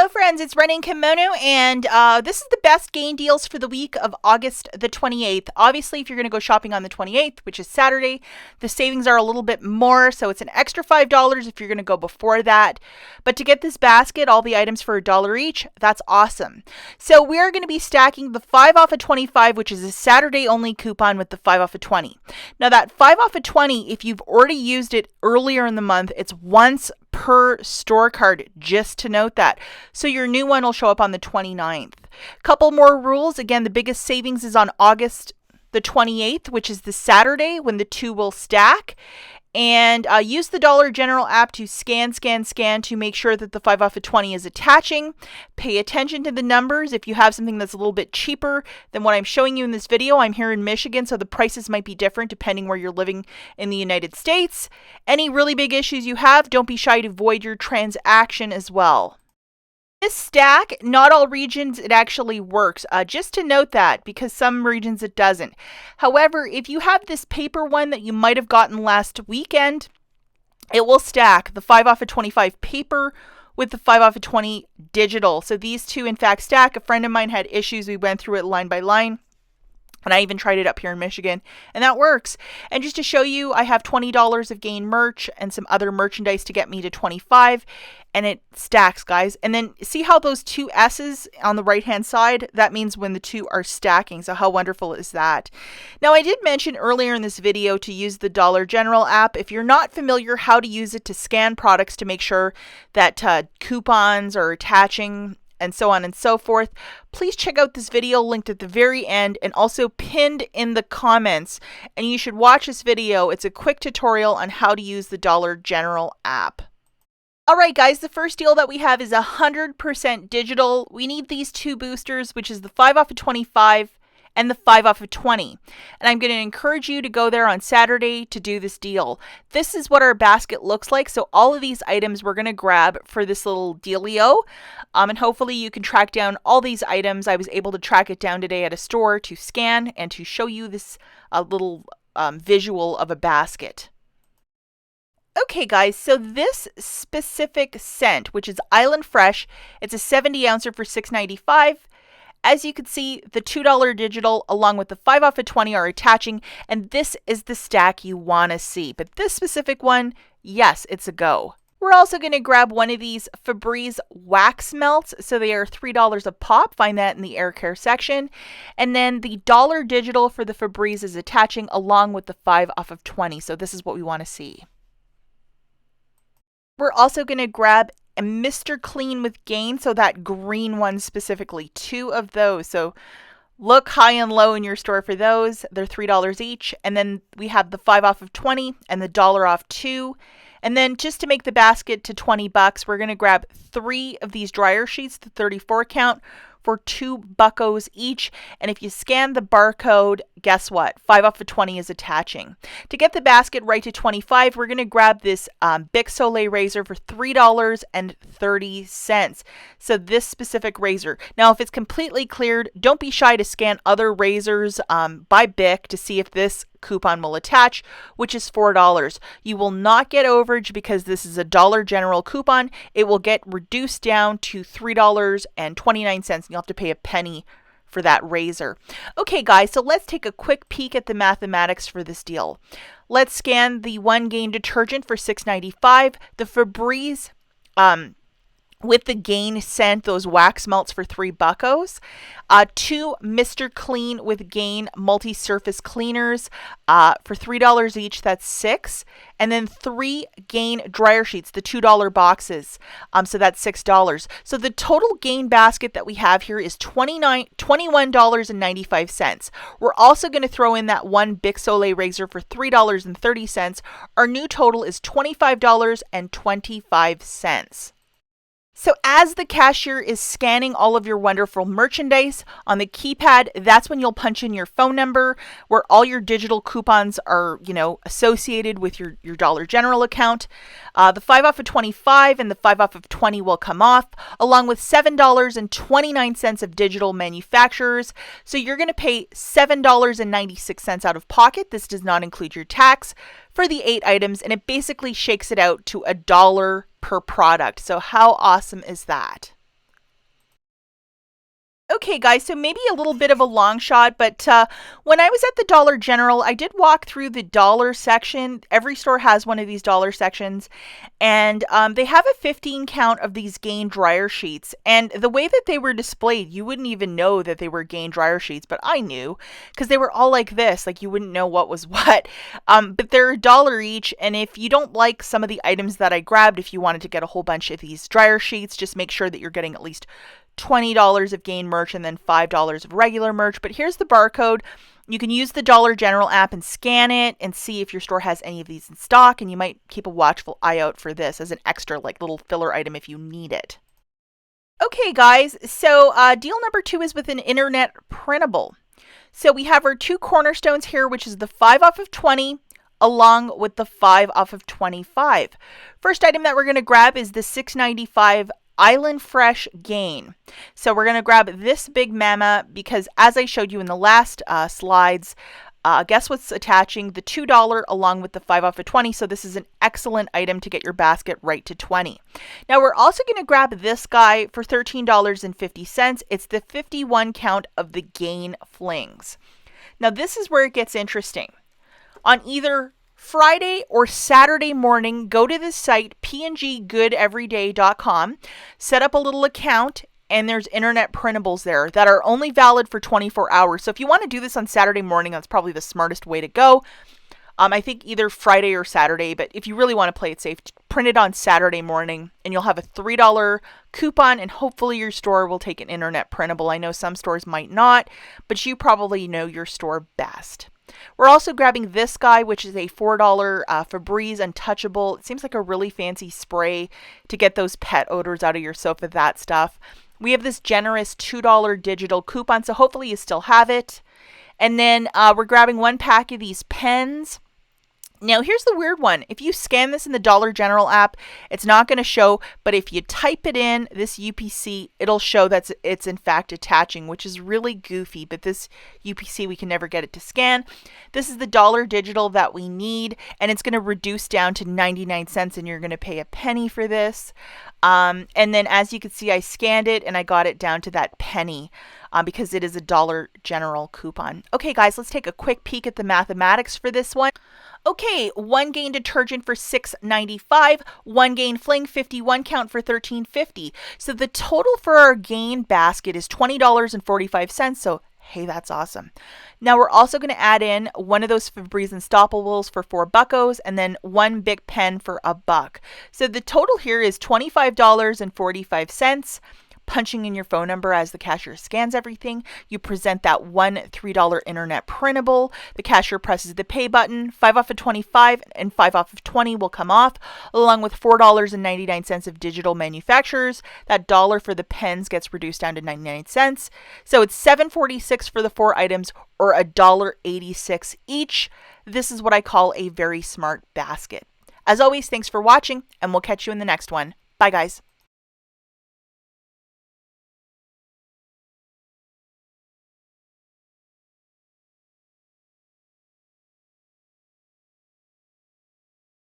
friends, it's Ren and Kimono, and this is the best gain deals for the week of August the 28th. Obviously, if you're going to go shopping on the 28th, which is Saturday, the savings are a little bit more, so it's an extra $5 if you're going to go before that. But to get this basket, all the items for $1 each, that's awesome. So we are going to be stacking the 5 off of 25, which is a Saturday-only coupon with the 5 off of 20. Now that 5 off of 20, if you've already used it earlier in the month, it's once per store card, just to note that. So your new one will show up on the 29th. Couple more rules. Again, the biggest savings is on August the 28th, which is the Saturday when the two will stack. And use the Dollar General app to scan to make sure that the 5 off of 20 is attaching. Pay attention to the numbers. If you have something that's a little bit cheaper than what I'm showing you in this video, I'm here in Michigan, so the prices might be different depending where you're living in the United States. Any really big issues you have, don't be shy to void your transaction as well. This stack, not all regions it actually works. Just to note that, because some regions it doesn't. However, if you have this paper one that you might have gotten last weekend, it will stack the 5 off of 25 paper with the 5 off of 20 digital. So these two in fact stack. A friend of mine had issues. We went through it line by line. And I even tried it up here in Michigan, and that works. And just to show you, I have $20 of gain merch and some other merchandise to get me to 25, and it stacks, guys. And then see how those two S's on the right-hand side, that means when the two are stacking. So how wonderful is that? Now, I did mention earlier in this video to use the Dollar General app. If you're not familiar how to use it to scan products to make sure that coupons are attaching and so on and so forth, please check out this video linked at the very end and also pinned in the comments. And you should watch this video. It's a quick tutorial on how to use the Dollar General app. All right, guys, the first deal that we have is 100% digital. We need these two boosters, which is the 5 off of 25 and the 5 off of 20. And I'm going to encourage you to go there on Saturday to do this deal. This is what our basket looks like. So all of these items we're going to grab for this little dealio. And hopefully you can track down all these items. I was able to track it down today at a store to scan and to show you this little visual of a basket. Okay, guys, so this specific scent, which is Island Fresh, it's a 70 ouncer for $6.95. As you can see, the $2 digital along with the 5 off of 20 are attaching, and this is the stack you want to see. But this specific one, yes, it's a go. We're also going to grab one of these Febreze wax melts. So they are $3 a pop. Find that in the air care section. And then the $1 digital for the Febreze is attaching along with the 5 off of 20. So this is what we want to see. We're also going to grab a Mr. Clean with Gain, so that green one specifically, 2 of those. So look high and low in your store for those. They're $3 each. And then we have the 5 off of 20 and the $1 off 2. And then just to make the basket to $20, we're going to grab 3 of these dryer sheets, the 34 count, for $2 each. And if you scan the barcode, guess what? 5 off of 20 is attaching. To get the basket right to 25, we're going to grab this Bic Soleil razor for $3.30. So this specific razor. Now, if it's completely cleared, don't be shy to scan other razors by Bic to see if this coupon will attach, which is $4. You will not get overage because this is a Dollar General coupon. It will get reduced down to $3.29, and you'll have to pay a penny for that razor. Okay, guys, so let's take a quick peek at the mathematics for this deal. Let's scan the 1 Gain detergent for $6.95, the Febreze with the Gain scent, those wax melts for $3. 2 Mr. Clean with Gain multi-surface cleaners for $3 each. That's 6. And then 3 Gain dryer sheets, the $2 boxes. So that's $6. So the total Gain basket that we have here is $21.95. We're also going to throw in that 1 Bic Soleil razor for $3.30. Our new total is $25.25. So as the cashier is scanning all of your wonderful merchandise on the keypad, that's when you'll punch in your phone number where all your digital coupons are, associated with your Dollar General account. The 5 off of 25 and the 5 off of 20 will come off, along with $7.29 of digital manufacturers. So you're going to pay $7.96 out of pocket. This does not include your tax for the 8 items, and it basically shakes it out to $1 per product. So how awesome is that? Okay, guys, so maybe a little bit of a long shot, but when I was at the Dollar General, I did walk through the dollar section. Every store has one of these dollar sections, and they have a 15 count of these Gain dryer sheets. And the way that they were displayed, you wouldn't even know that they were Gain dryer sheets, but I knew because they were all like this, like you wouldn't know what was what. But they're $1 each, and if you don't like some of the items that I grabbed, if you wanted to get a whole bunch of these dryer sheets, just make sure that you're getting at least $20 of Gain merch and then $5 of regular merch. But here's the barcode. You can use the Dollar General app and scan it and see if your store has any of these in stock, and you might keep a watchful eye out for this as an extra like little filler item if you need it. Okay, guys, so deal number 2 is with an internet printable. So we have our 2 cornerstones here, which is the 5 off of 20 along with the 5 off of 25. First item that we're going to grab is the $6.95 Island Fresh Gain. So we're going to grab this big mama because, as I showed you in the last slides, guess what's attaching? The $2 along with the 5 off of 20. So this is an excellent item to get your basket right to 20. Now we're also going to grab this guy for $13.50. It's the 51 count of the Gain Flings. Now this is where it gets interesting. On either Friday or Saturday morning, go to this site, pngoodeveryday.com, set up a little account, and there's internet printables there that are only valid for 24 hours. So if you want to do this on Saturday morning, that's probably the smartest way to go. I think either Friday or Saturday, but if you really want to play it safe, print it on Saturday morning, and you'll have a $3 coupon, and hopefully your store will take an internet printable. I know some stores might not, but you probably know your store best. We're also grabbing this guy, which is a $4 Febreze Untouchable. It seems like a really fancy spray to get those pet odors out of your sofa, that stuff. We have this generous $2 digital coupon, so hopefully you still have it. And then we're grabbing 1 pack of these pens. Now, here's the weird one. If you scan this in the Dollar General app, it's not going to show, but if you type it in, this UPC, it'll show that it's in fact attaching, which is really goofy, but this UPC, we can never get it to scan. This is the dollar digital that we need, and it's going to reduce down to 99 cents, and you're going to pay a penny for this. And then, as you can see, I scanned it, and I got it down to that penny. Because it is a Dollar General coupon. Okay, guys, let's take a quick peek at the mathematics for this one. Okay, 1 Gain detergent for $6.95, 1 Gain Fling 51 count for $13.50. So the total for our Gain basket is $20.45. So hey, that's awesome. Now we're also going to add in one of those Febreze Unstoppables for $4 and then 1 Bic pen for $1. So the total here is $25.45. Punching in your phone number as the cashier scans everything. You present that one $3 internet printable. The cashier presses the pay button. 5 off of 25 and 5 off of 20 will come off, along with $4.99 of digital manufacturers. That dollar for the pens gets reduced down to 99 cents. So it's $7.46 for the 4 items, or $1.86 each. This is what I call a very smart basket. As always, thanks for watching, and we'll catch you in the next one. Bye, guys.